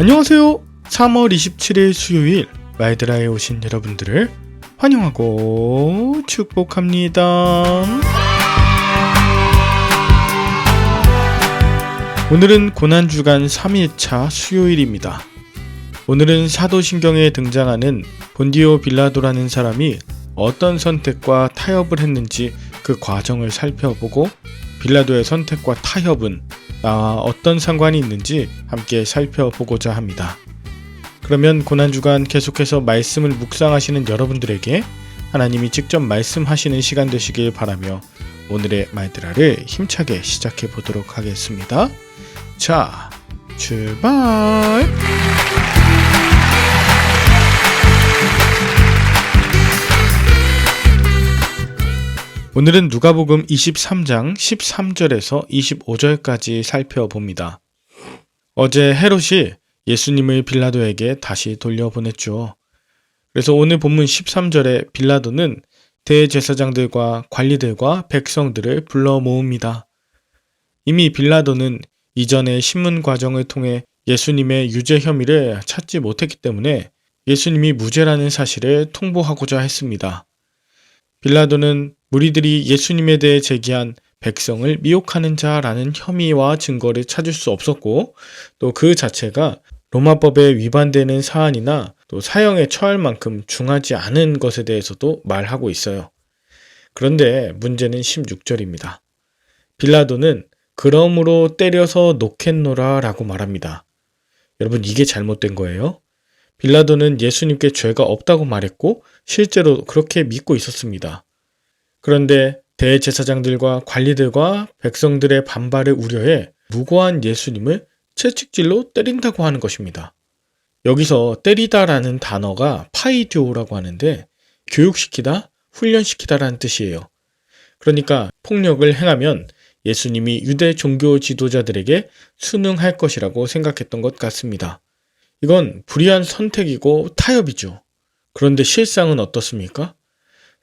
안녕하세요. 3월 27일 수요일 말드라에 오신 여러분들을 환영하고 축복합니다. 오늘은 고난주간 3일차 수요일입니다. 오늘은 사도신경에 등장하는 본디오 빌라도라는 사람이 어떤 선택과 타협을 했는지 그 과정을 살펴보고 빌라도의 선택과 타협은 나와 어떤 상관이 있는지 함께 살펴보고자 합니다. 그러면 고난주간 계속해서 말씀을 묵상하시는 여러분들에게 하나님이 직접 말씀하시는 시간 되시길 바라며 오늘의 말드라를 힘차게 시작해 보도록 하겠습니다. 자, 출발! 오늘은 누가복음 23장 13절에서 25절까지 살펴봅니다. 어제 헤롯이 예수님을 빌라도에게 다시 돌려보냈죠. 그래서 오늘 본문 13절에 빌라도는 대제사장들과 관리들과 백성들을 불러 모읍니다. 이미 빌라도는 이전의 신문 과정을 통해 예수님의 유죄 혐의를 찾지 못했기 때문에 예수님이 무죄라는 사실을 통보하고자 했습니다. 빌라도는 무리들이 예수님에 대해 제기한 백성을 미혹하는 자라는 혐의와 증거를 찾을 수 없었고 또 그 자체가 로마법에 위반되는 사안이나 또 사형에 처할 만큼 중하지 않은 것에 대해서도 말하고 있어요. 그런데 문제는 16절입니다. 빌라도는 그러므로 때려서 놓겠노라 라고 말합니다. 여러분, 이게 잘못된 거예요. 빌라도는 예수님께 죄가 없다고 말했고 실제로 그렇게 믿고 있었습니다. 그런데 대제사장들과 관리들과 백성들의 반발을 우려해 무고한 예수님을 채찍질로 때린다고 하는 것입니다. 여기서 때리다라는 단어가 파이디오라고 하는데 교육시키다, 훈련시키다라는 뜻이에요. 그러니까 폭력을 행하면 예수님이 유대 종교 지도자들에게 순응할 것이라고 생각했던 것 같습니다. 이건 불의한 선택이고 타협이죠. 그런데 실상은 어떻습니까?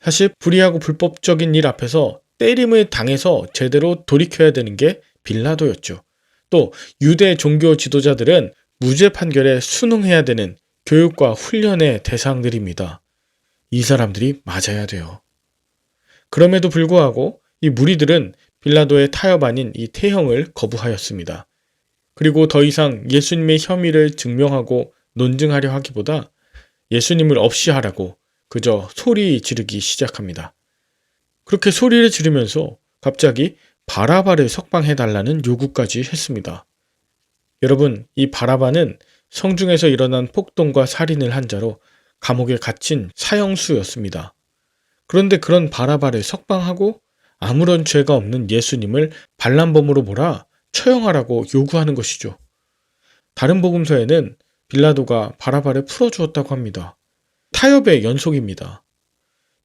사실 불의하고 불법적인 일 앞에서 때림을 당해서 제대로 돌이켜야 되는 게 빌라도였죠. 또 유대 종교 지도자들은 무죄 판결에 순응해야 되는 교육과 훈련의 대상들입니다. 이 사람들이 맞아야 돼요. 그럼에도 불구하고 이 무리들은 빌라도의 타협 아닌 이 태형을 거부하였습니다. 그리고 더 이상 예수님의 혐의를 증명하고 논증하려 하기보다 예수님을 없이 하라고 그저 소리 지르기 시작합니다. 그렇게 소리를 지르면서 갑자기 바라바를 석방해달라는 요구까지 했습니다. 여러분, 이 바라바는 성중에서 일어난 폭동과 살인을 한 자로 감옥에 갇힌 사형수였습니다. 그런데 그런 바라바를 석방하고 아무런 죄가 없는 예수님을 반란범으로 몰아 처형하라고 요구하는 것이죠. 다른 복음서에는 빌라도가 바라바를 풀어주었다고 합니다. 타협의 연속입니다.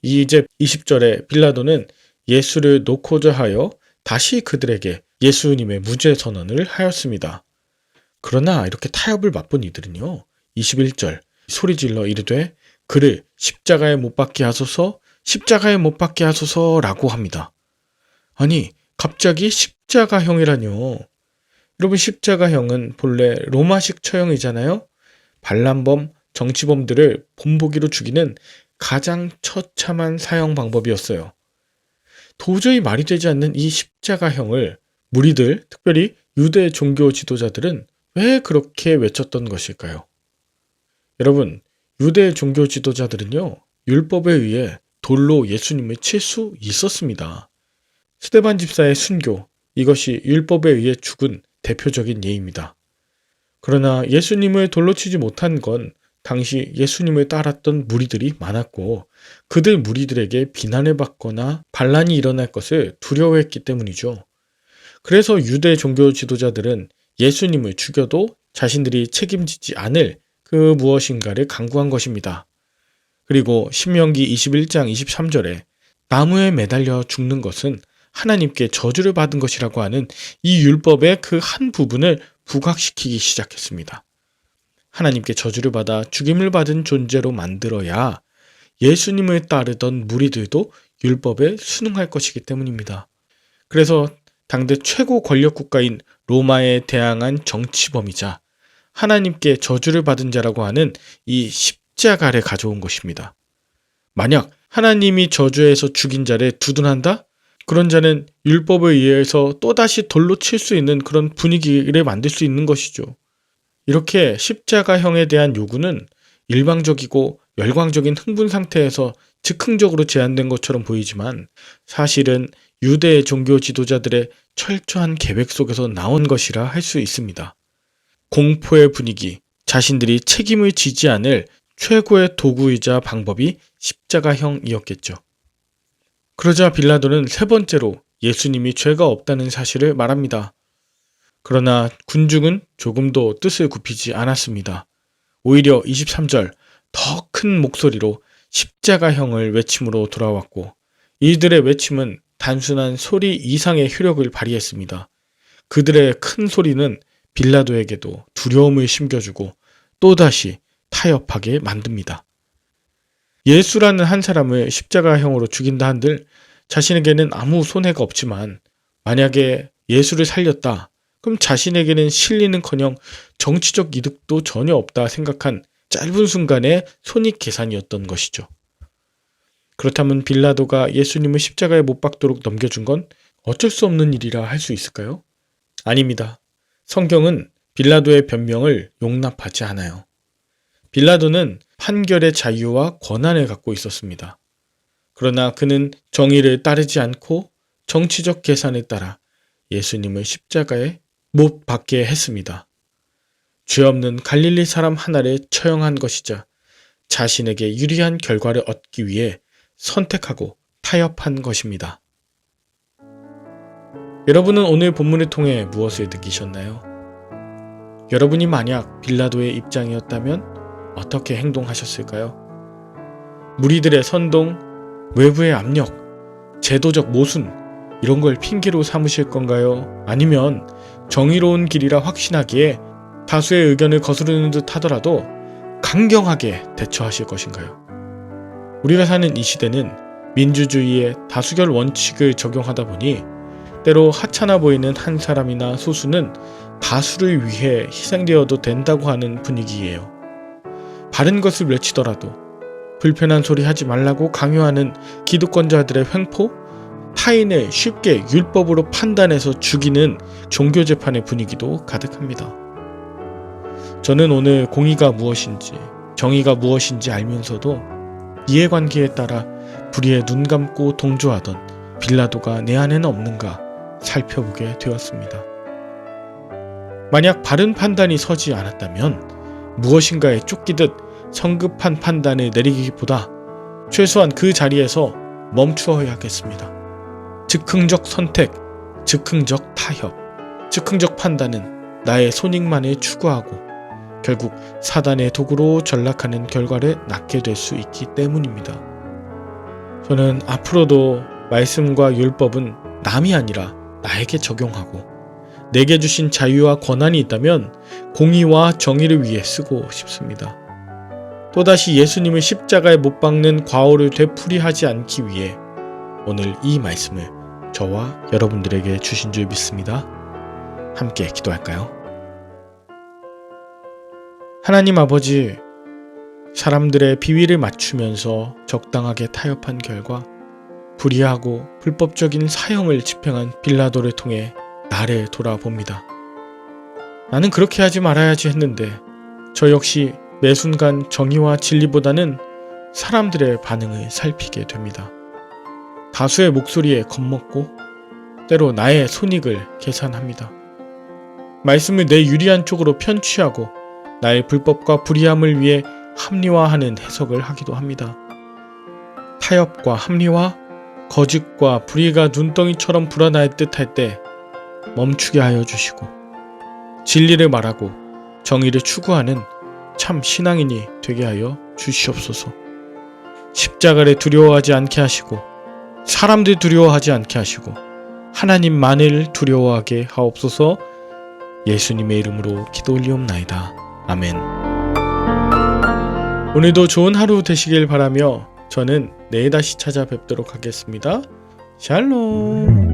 이제 20절에 빌라도는 예수를 놓고자 하여 다시 그들에게 예수님의 무죄 선언을 하였습니다. 그러나 이렇게 타협을 맛본 이들은요, 21절 소리질러 이르되 그를 십자가에 못 박게 하소서, 십자가에 못 박게 하소서라고 합니다. 아니, 갑자기 십자가형이라뇨. 여러분, 십자가형은 본래 로마식 처형이잖아요. 반란범, 정치범들을 본보기로 죽이는 가장 처참한 사형 방법이었어요. 도저히 말이 되지 않는 이 십자가형을 무리들, 특별히 유대 종교 지도자들은 왜 그렇게 외쳤던 것일까요? 여러분, 유대 종교 지도자들은요, 율법에 의해 돌로 예수님을 칠 수 있었습니다. 스데반 집사의 순교, 이것이 율법에 의해 죽은 대표적인 예입니다. 그러나 예수님을 돌로 치지 못한 건 당시 예수님을 따랐던 무리들이 많았고 그들 무리들에게 비난을 받거나 반란이 일어날 것을 두려워했기 때문이죠. 그래서 유대 종교 지도자들은 예수님을 죽여도 자신들이 책임지지 않을 그 무엇인가를 강구한 것입니다. 그리고 신명기 21장 23절에 나무에 매달려 죽는 것은 하나님께 저주를 받은 것이라고 하는 이 율법의 그 한 부분을 부각시키기 시작했습니다. 하나님께 저주를 받아 죽임을 받은 존재로 만들어야 예수님을 따르던 무리들도 율법에 순응할 것이기 때문입니다. 그래서 당대 최고 권력 국가인 로마에 대항한 정치범이자 하나님께 저주를 받은 자라고 하는 이 십자가를 가져온 것입니다. 만약 하나님이 저주해서 죽인 자를 두둔한다? 그런 자는 율법에 의해서 또다시 돌로 칠 수 있는 그런 분위기를 만들 수 있는 것이죠. 이렇게 십자가형에 대한 요구는 일방적이고 열광적인 흥분 상태에서 즉흥적으로 제안된 것처럼 보이지만 사실은 유대 종교 지도자들의 철저한 계획 속에서 나온 것이라 할 수 있습니다. 공포의 분위기, 자신들이 책임을 지지 않을 최고의 도구이자 방법이 십자가형이었겠죠. 그러자 빌라도는 세 번째로 예수님이 죄가 없다는 사실을 말합니다. 그러나 군중은 조금도 뜻을 굽히지 않았습니다. 오히려 23절 더 큰 목소리로 십자가형을 외침으로 돌아왔고 이들의 외침은 단순한 소리 이상의 효력을 발휘했습니다. 그들의 큰 소리는 빌라도에게도 두려움을 심겨주고 또다시 타협하게 만듭니다. 예수라는 한 사람을 십자가형으로 죽인다 한들 자신에게는 아무 손해가 없지만 만약에 예수를 살렸다 그럼 자신에게는 실리는커녕 정치적 이득도 전혀 없다 생각한 짧은 순간의 손익계산이었던 것이죠. 그렇다면 빌라도가 예수님을 십자가에 못 박도록 넘겨준 건 어쩔 수 없는 일이라 할 수 있을까요? 아닙니다. 성경은 빌라도의 변명을 용납하지 않아요. 빌라도는 판결의 자유와 권한을 갖고 있었습니다. 그러나 그는 정의를 따르지 않고 정치적 계산에 따라 예수님을 십자가에 못 박게 했습니다. 죄 없는 갈릴리 사람 하나를 처형한 것이자 자신에게 유리한 결과를 얻기 위해 선택하고 타협한 것입니다. 여러분은 오늘 본문을 통해 무엇을 느끼셨나요? 여러분이 만약 빌라도의 입장이었다면 어떻게 행동하셨을까요? 무리들의 선동, 외부의 압력, 제도적 모순 이런 걸 핑계로 삼으실 건가요? 아니면 정의로운 길이라 확신하기에 다수의 의견을 거스르는 듯 하더라도 강경하게 대처하실 것인가요? 우리가 사는 이 시대는 민주주의의 다수결 원칙을 적용하다 보니 때로 하찮아 보이는 한 사람이나 소수는 다수를 위해 희생되어도 된다고 하는 분위기예요. 바른 것을 외치더라도 불편한 소리 하지 말라고 강요하는 기득권자들의 횡포, 타인을 쉽게 율법으로 판단해서 죽이는 종교재판의 분위기도 가득합니다. 저는 오늘 공의가 무엇인지, 정의가 무엇인지 알면서도 이해관계에 따라 불의에 눈 감고 동조하던 빌라도가 내 안에는 없는가 살펴보게 되었습니다. 만약 바른 판단이 서지 않았다면 무엇인가에 쫓기듯 성급한 판단을 내리기보다 최소한 그 자리에서 멈추어야겠습니다. 즉흥적 선택, 즉흥적 타협, 즉흥적 판단은 나의 손익만을 추구하고 결국 사단의 도구로 전락하는 결과를 낳게 될 수 있기 때문입니다. 저는 앞으로도 말씀과 율법은 남이 아니라 나에게 적용하고 내게 주신 자유와 권한이 있다면 공의와 정의를 위해 쓰고 싶습니다. 또다시 예수님을 십자가에 못 박는 과오를 되풀이하지 않기 위해 오늘 이 말씀을 저와 여러분들에게 주신 줄 믿습니다. 함께 기도할까요? 하나님 아버지, 사람들의 비위를 맞추면서 적당하게 타협한 결과 불의하고 불법적인 사형을 집행한 빌라도를 통해 나를 돌아봅니다. 나는 그렇게 하지 말아야지 했는데 저 역시 매 순간 정의와 진리보다는 사람들의 반응을 살피게 됩니다. 다수의 목소리에 겁먹고 때로 나의 손익을 계산합니다. 말씀을 내 유리한 쪽으로 편취하고 나의 불법과 불의함을 위해 합리화하는 해석을 하기도 합니다. 타협과 합리화, 거짓과 불의가 눈덩이처럼 불어날 듯할 때 멈추게 하여 주시고 진리를 말하고 정의를 추구하는 참 신앙인이 되게 하여 주시옵소서. 십자가를 두려워하지 않게 하시고 사람들 두려워하지 않게 하시고 하나님만을 두려워하게 하옵소서. 예수님의 이름으로 기도 올리옵나이다. 아멘. 오늘도 좋은 하루 되시길 바라며 저는 내일 다시 찾아뵙도록 하겠습니다. 샬롬.